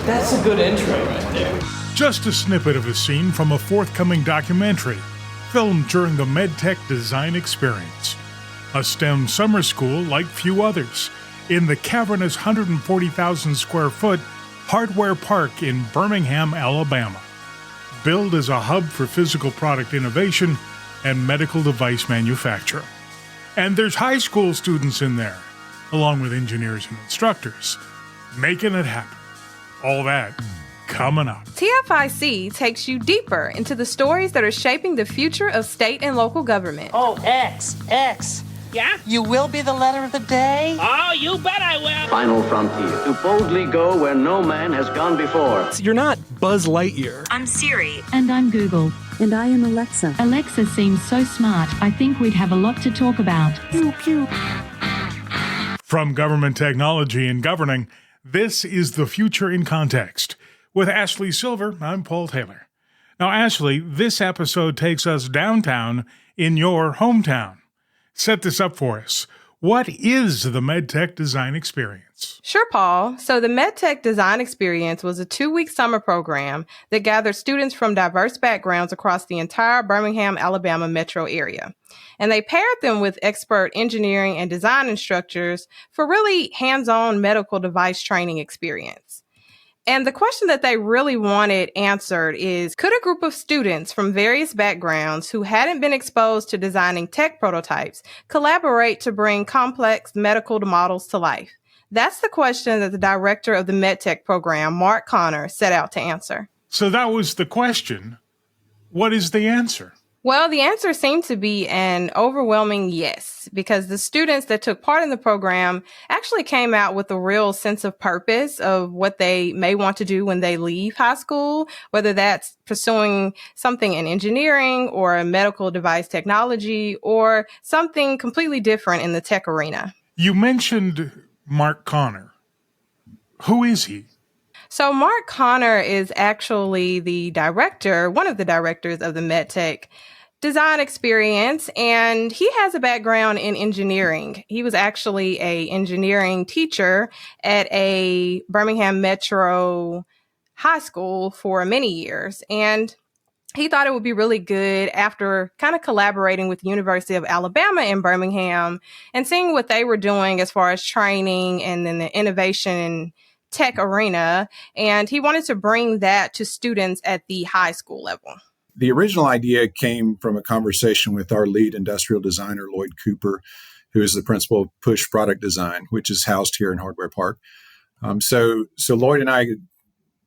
That's a good intro right there. Just a snippet of a scene from a forthcoming documentary filmed during the MedTech Design Experience, a STEM summer school like few others in the cavernous 140,000 square foot Hardware Park in Birmingham, Alabama, billed as a hub for physical product innovation and medical device manufacture. And there's high school students in there, along with engineers and instructors, making it happen. All that coming up. TFIC takes you deeper into the stories that are shaping the future of state and local government. Oh, X. Yeah? You will be the letter of the day? Oh, you bet I will. Final frontier. To boldly go where no man has gone before. You're not Buzz Lightyear. I'm Siri. And I'm Google. And I am Alexa. Alexa seems so smart. I think we'd have a lot to talk about. Pew, pew. From government technology and governing, this is The Future in Context. With Ashley Silver, I'm Paul Taylor. Now, Ashley, this episode takes us downtown in your hometown. Set this up for us. What is the MedTech Design Experience? Sure, Paul. So the MedTech Design Experience was a 2-week summer program that gathered students from diverse backgrounds across the entire Birmingham, Alabama metro area. And they paired them with expert engineering and design instructors for really hands-on medical device training experience. And the question that they really wanted answered is, could a group of students from various backgrounds who hadn't been exposed to designing tech prototypes collaborate to bring complex medical models to life? That's the question that the director of the MedTech program, Mark Connor, set out to answer. So that was the question. What is the answer? Well, the answer seemed to be an overwhelming yes, because the students that took part in the program actually came out with a real sense of purpose of what they may want to do when they leave high school, whether that's pursuing something in engineering or medical device technology or something completely different in the tech arena. You mentioned Mark Connor. Who is he? So Mark Connor is actually one of the directors of the MedTech Design Experience, and he has a background in engineering. He was actually an engineering teacher at a Birmingham Metro high school for many years, and he thought it would be really good after kind of collaborating with the University of Alabama in Birmingham and seeing what they were doing as far as training and then the innovation and tech arena, and he wanted to bring that to students at the high school level. The original idea came from a conversation with our lead industrial designer, Lloyd Cooper, who is the principal of Push Product Design, which is housed here in Hardware Park. So Lloyd and I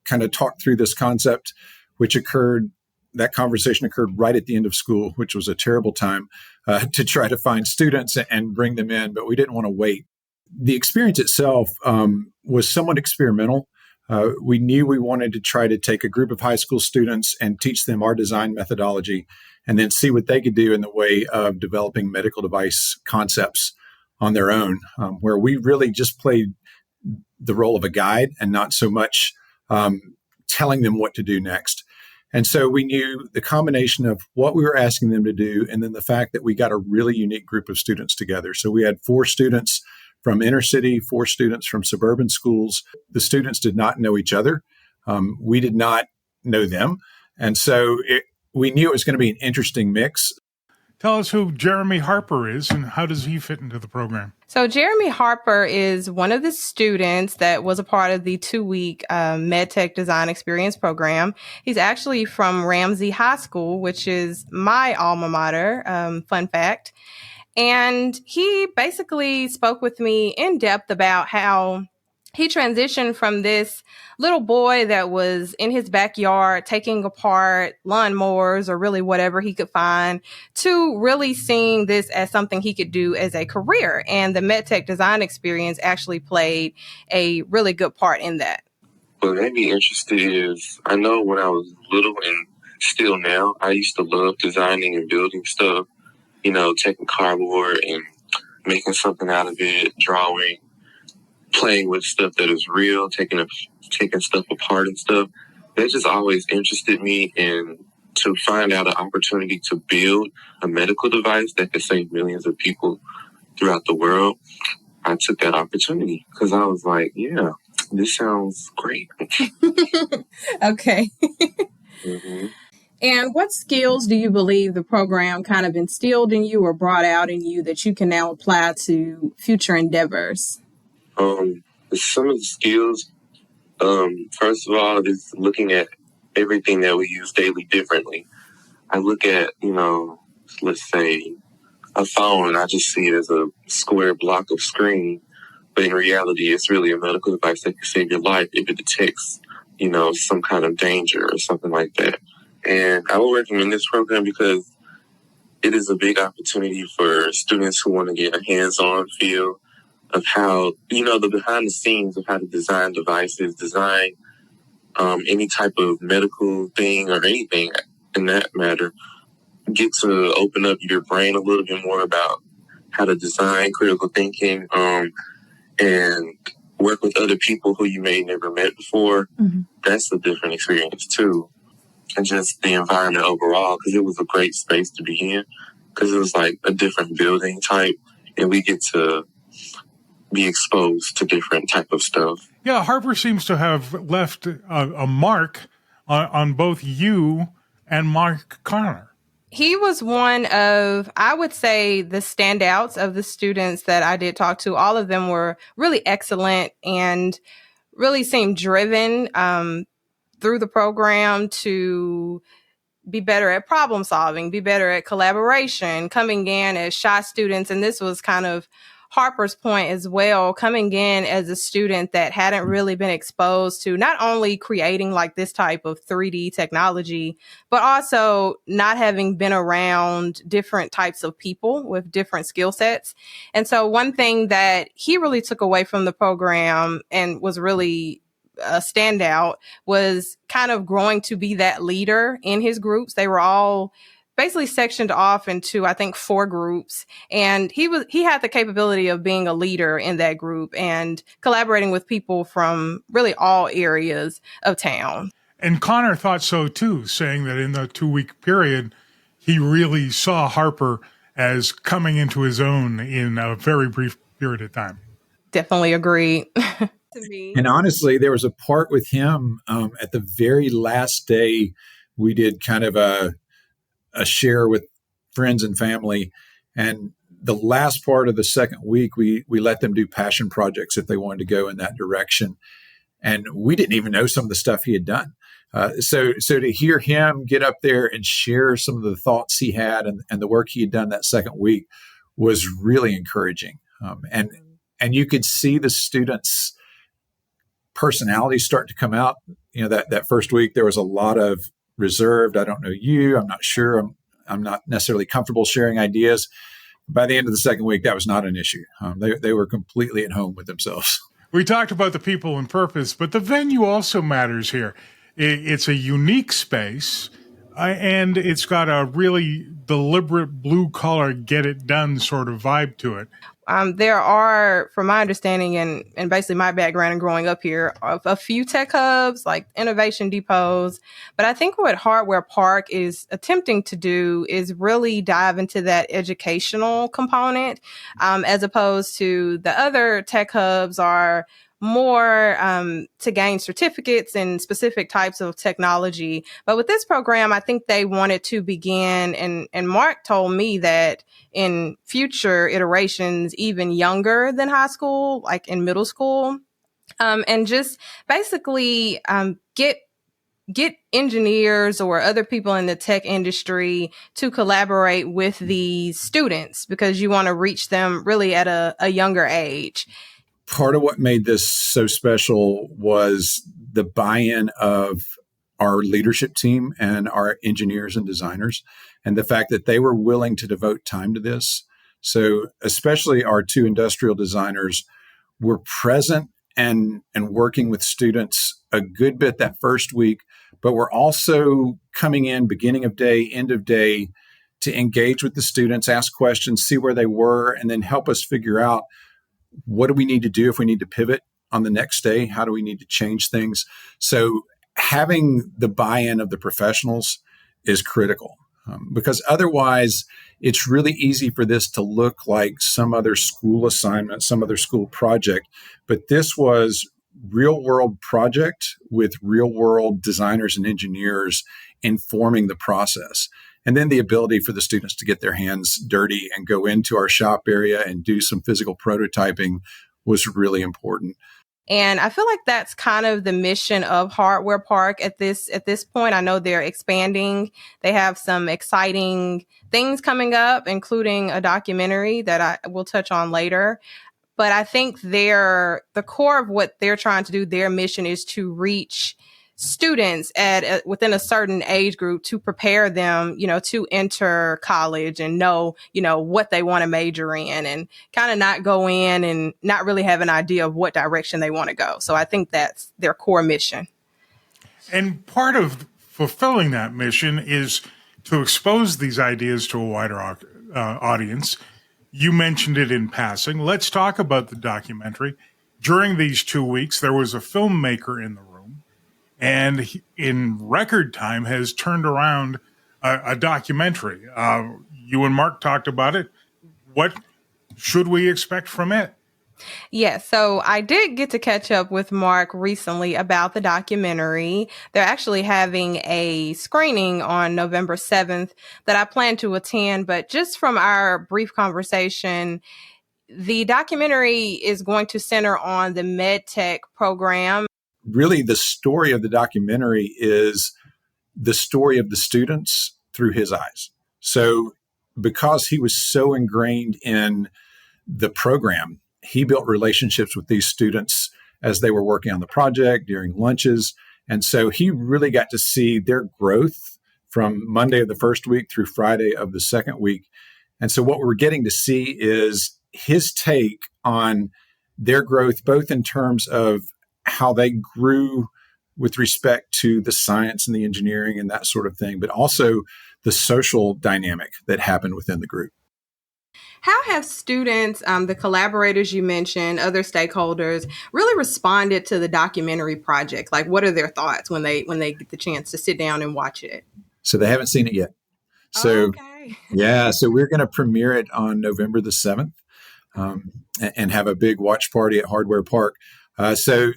kind of talked through this concept, that conversation occurred right at the end of school, which was a terrible time to try to find students and bring them in, but we didn't want to wait. The experience itself was somewhat experimental. We knew we wanted to try to take a group of high school students and teach them our design methodology and then see what they could do in the way of developing medical device concepts on their own, where we really just played the role of a guide and not so much telling them what to do next. And so we knew the combination of what we were asking them to do and then the fact that we got a really unique group of students together. So we had 4 students from inner city, 4 students from suburban schools. The students did not know each other. We did not know them. And so we knew it was going to be an interesting mix. Tell us who Jeremy Harper is and how does he fit into the program? So Jeremy Harper is one of the students that was a part of the 2-week MedTech Design Experience program. He's actually from Ramsey High School, which is my alma mater, fun fact. And he basically spoke with me in depth about how he transitioned from this little boy that was in his backyard taking apart lawnmowers or really whatever he could find to really seeing this as something he could do as a career. And the MedTech Design Experience actually played a really good part in that. What made me interested is, I know when I was little and still now, I used to love designing and building stuff, taking cardboard and making something out of it, drawing, playing with stuff that is real, taking stuff apart and stuff. That just always interested me, and to find out an opportunity to build a medical device that could save millions of people throughout the world, I took that opportunity because I was like, yeah, This sounds great. Okay. Mm-hmm. And what skills do you believe the program kind of instilled in you or brought out in you that you can now apply to future endeavors? Some of the skills, first of all, is looking at everything that we use daily differently. I look at, let's say a phone, I just see it as a square block of screen, but in reality, it's really a medical device that can save your life if it detects, some kind of danger or something like that. And I would recommend this program because it is a big opportunity for students who want to get a hands-on feel of how, the behind the scenes of how to design devices, design any type of medical thing or anything in that matter. Get to open up your brain a little bit more about how to design, critical thinking, and work with other people who you may never met before. Mm-hmm. That's a different experience too. And just the environment overall, because it was a great space to be in, because it was like a different building type, and we get to be exposed to different type of stuff. Yeah, Harper seems to have left a mark on both you and Mark Connor. He was one of, I would say, the standouts of the students that I did talk to. All of them were really excellent and really seemed driven through the program to be better at problem solving, be better at collaboration, coming in as shy students. And this was kind of Harper's point as well, coming in as a student that hadn't really been exposed to not only creating like this type of 3D technology, but also not having been around different types of people with different skill sets. And so one thing that he really took away from the program and was really a standout was kind of growing to be that leader in his groups. They were all basically sectioned off into, I think, 4 groups. And he had the capability of being a leader in that group and collaborating with people from really all areas of town. And Connor thought so too, saying that in the 2-week period, he really saw Harper as coming into his own in a very brief period of time. Definitely agree. And honestly, there was a part with him at the very last day. We did kind of a share with friends and family. And the last part of the second week, we let them do passion projects if they wanted to go in that direction. And we didn't even know some of the stuff he had done. So to hear him get up there and share some of the thoughts he had and the work he had done that second week was really encouraging. And you could see the students' personalities start to come out. That first week, there was a lot of reserved. I don't know you. I'm not sure. I'm not necessarily comfortable sharing ideas. By the end of the second week, that was not an issue. They were completely at home with themselves. We talked about the people and purpose, but the venue also matters here. It's a unique space, and it's got a really deliberate blue-collar, get-it-done sort of vibe to it. There are, from my understanding and basically my background and growing up here, a few tech hubs like innovation depots. But I think what Hardware Park is attempting to do is really dive into that educational component, as opposed to the other tech hubs are more to gain certificates in specific types of technology. But with this program, I think they wanted to begin, and Mark told me that in future iterations, even younger than high school, like in middle school, and just basically get engineers or other people in the tech industry to collaborate with these students because you want to reach them really at a younger age. Part of what made this so special was the buy-in of our leadership team and our engineers and designers, and the fact that they were willing to devote time to this. So especially our 2 industrial designers were present and working with students a good bit that first week, but we're also coming in beginning of day, end of day to engage with the students, ask questions, see where they were, and then help us figure out what do we need to do if we need to pivot on the next day? How do we need to change things? So having the buy-in of the professionals is critical because otherwise it's really easy for this to look like some other school assignment, some other school project. But this was real world project with real world designers and engineers informing the process. And then the ability for the students to get their hands dirty and go into our shop area and do some physical prototyping was really important. And I feel like that's kind of the mission of Hardware Park at this point. I know they're expanding. They have some exciting things coming up, including a documentary that I will touch on later. But I think the core of what they're trying to do, their mission is to reach students within a certain age group to prepare them, to enter college and know, what they want to major in, and kind of not go in and not really have an idea of what direction they want to go. So I think that's their core mission. And part of fulfilling that mission is to expose these ideas to a wider audience. You mentioned it in passing. Let's talk about the documentary. During these 2 weeks, there was a filmmaker in the room, and he, in record time, has turned around a documentary. You and Mark talked about it. What should we expect from it? Yes, so I did get to catch up with Mark recently about the documentary. They're actually having a screening on November 7th that I plan to attend, but just from our brief conversation, the documentary is going to center on the MedTech program. Really, the story of the documentary is the story of the students through his eyes. So because he was so ingrained in the program, he built relationships with these students as they were working on the project during lunches. And so he really got to see their growth from Monday of the first week through Friday of the second week. And so what we're getting to see is his take on their growth, both in terms of how they grew with respect to the science and the engineering and that sort of thing, but also the social dynamic that happened within the group. How have students, the collaborators you mentioned, other stakeholders, really responded to the documentary project? Like, what are their thoughts when they get the chance to sit down and watch it? So they haven't seen it yet. So, okay. Yeah, so we're going to premiere it on November the 7th and have a big watch party at Hardware Park. So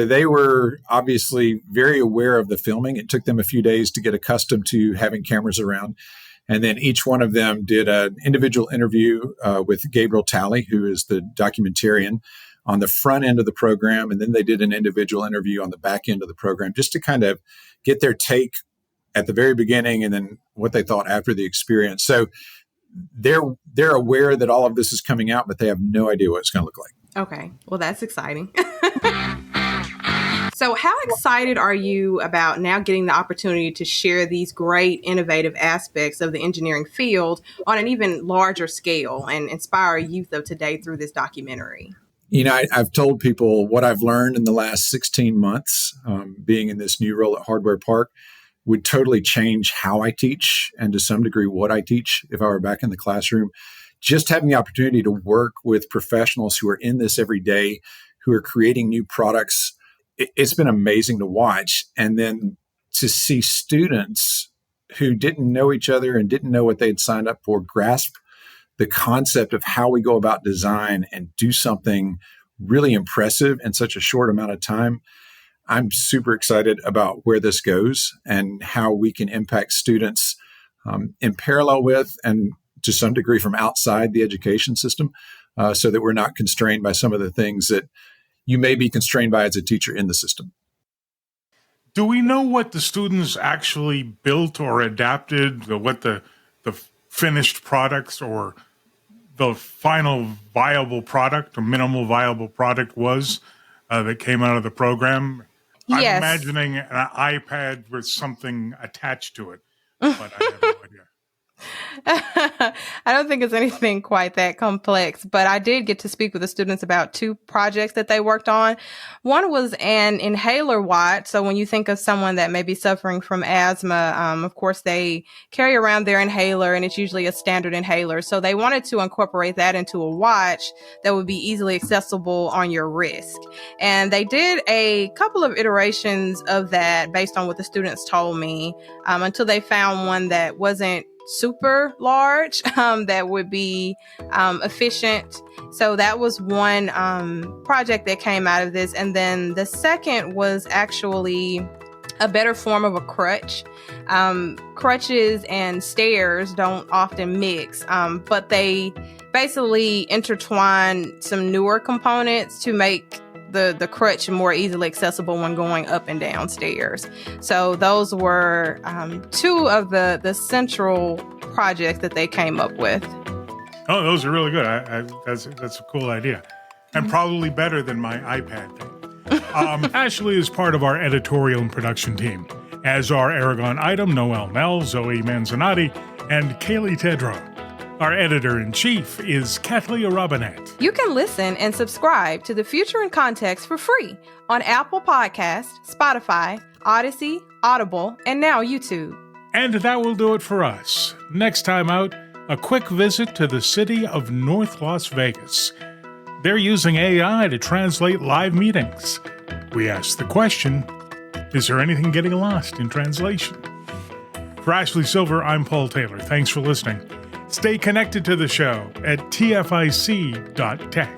they were obviously very aware of the filming. It took them a few days to get accustomed to having cameras around. And then each one of them did an individual interview with Gabriel Talley, who is the documentarian, on the front end of the program. And then they did an individual interview on the back end of the program, just to kind of get their take at the very beginning and then what they thought after the experience. So they're aware that all of this is coming out, but they have no idea what it's going to look like. Okay. Well, that's exciting. So how excited are you about now getting the opportunity to share these great innovative aspects of the engineering field on an even larger scale and inspire youth of today through this documentary? I've told people what I've learned in the last 16 months, being in this new role at Hardware Park, would totally change how I teach and to some degree what I teach if I were back in the classroom. Just having the opportunity to work with professionals who are in this every day, who are creating new products, it's been amazing to watch. And then to see students who didn't know each other and didn't know what they'd signed up for grasp the concept of how we go about design and do something really impressive in such a short amount of time. I'm super excited about where this goes and how we can impact students in parallel with and to some degree from outside the education system so that we're not constrained by some of the things that you may be constrained by as a teacher in the system. Do we know what the students actually built or adapted, what the finished products or the final viable product or minimal viable product was that came out of the program? Yes. I'm imagining an iPad with something attached to it, but I have no idea. I don't think it's anything quite that complex, but I did get to speak with the students about two projects that they worked on. One was an inhaler watch. So when you think of someone that may be suffering from asthma, of course, they carry around their inhaler, and it's usually a standard inhaler. So they wanted to incorporate that into a watch that would be easily accessible on your wrist. And they did a couple of iterations of that based on what the students told me until they found one that wasn't super large that would be efficient. So that was one project that came out of this. And then the second was actually a better form of a crutch. Crutches and stairs don't often mix, but they basically intertwine some newer components to make the crutch more easily accessible when going up and down stairs. So those were two of the central projects that they came up with. Oh, those are really good. That's a cool idea. And probably better than my iPad thing. Ashley is part of our editorial and production team, as are Aragon Item, Noel Mel, Zoe Manzanati, and Kaylee Tedrow. Our editor-in-chief is Kathleen Robinette. You can listen and subscribe to The Future in Context for free on Apple Podcasts, Spotify, Odyssey, Audible, and now YouTube. And that will do it for us. Next time out, a quick visit to the city of North Las Vegas. They're using AI to translate live meetings. We asked the question, is there anything getting lost in translation? For Ashley Silver, I'm Paul Taylor. Thanks for listening. Stay connected to the show at tfic.tech.